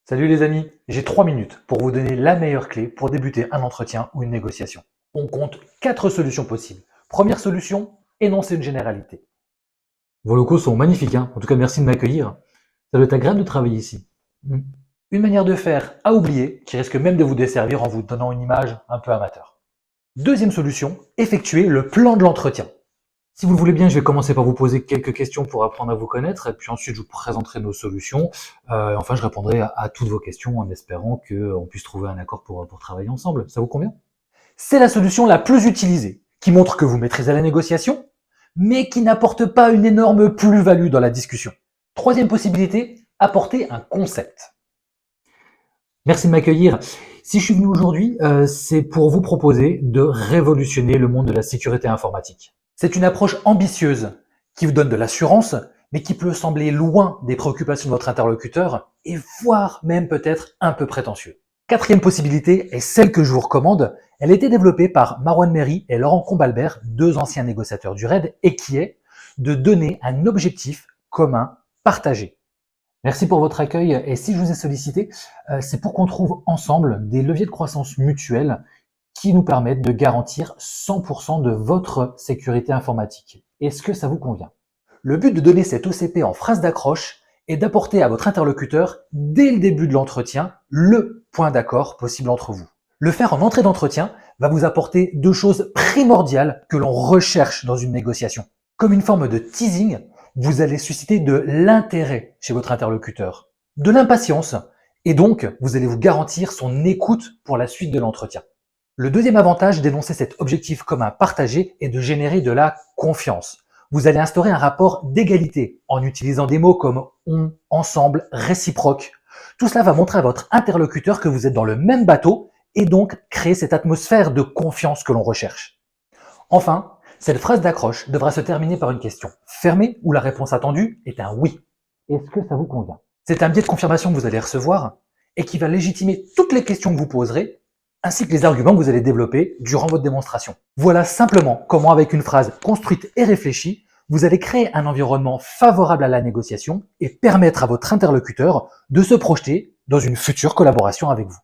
Salut les amis, j'ai 3 minutes pour vous donner la meilleure clé pour débuter un entretien ou une négociation. On compte 4 solutions possibles. Première solution, énoncer une généralité. Vos locaux sont magnifiques, hein. En tout cas merci de m'accueillir. Ça doit être agréable de travailler ici. Une manière de faire à oublier qui risque même de vous desservir en vous donnant une image un peu amateur. Deuxième solution, effectuer le plan de l'entretien. Si vous le voulez bien, je vais commencer par vous poser quelques questions pour apprendre à vous connaître, et puis ensuite je vous présenterai nos solutions. Enfin, je répondrai à toutes vos questions en espérant qu'on puisse trouver un accord pour travailler ensemble. Ça vous convient? C'est la solution la plus utilisée, qui montre que vous maîtrisez la négociation, mais qui n'apporte pas une énorme plus-value dans la discussion. Troisième possibilité, apporter un concept. Merci de m'accueillir. Si je suis venu aujourd'hui, c'est pour vous proposer de révolutionner le monde de la sécurité informatique. C'est une approche ambitieuse qui vous donne de l'assurance, mais qui peut sembler loin des préoccupations de votre interlocuteur et voire même peut-être un peu prétentieux. Quatrième possibilité est celle que je vous recommande. Elle a été développée par Marwan Merri et Laurent Combalbert, deux anciens négociateurs du RAID, et qui est de donner un objectif commun partagé. Merci pour votre accueil et si je vous ai sollicité, c'est pour qu'on trouve ensemble des leviers de croissance mutuelle qui nous permettent de garantir 100% de votre sécurité informatique. Est-ce que ça vous convient? Le but de donner cet OCP en phrase d'accroche est d'apporter à votre interlocuteur, dès le début de l'entretien, le point d'accord possible entre vous. Le faire en entrée d'entretien va vous apporter deux choses primordiales que l'on recherche dans une négociation. Comme une forme de teasing, vous allez susciter de l'intérêt chez votre interlocuteur, de l'impatience, et donc vous allez vous garantir son écoute pour la suite de l'entretien. Le deuxième avantage d'énoncer cet objectif commun partagé est de générer de la confiance. Vous allez instaurer un rapport d'égalité en utilisant des mots comme on, ensemble, réciproque. Tout cela va montrer à votre interlocuteur que vous êtes dans le même bateau et donc créer cette atmosphère de confiance que l'on recherche. Enfin, cette phrase d'accroche devra se terminer par une question fermée où la réponse attendue est un oui. Est-ce que ça vous convient? C'est un biais de confirmation que vous allez recevoir et qui va légitimer toutes les questions que vous poserez ainsi que les arguments que vous allez développer durant votre démonstration. Voilà simplement comment, avec une phrase construite et réfléchie, vous allez créer un environnement favorable à la négociation et permettre à votre interlocuteur de se projeter dans une future collaboration avec vous.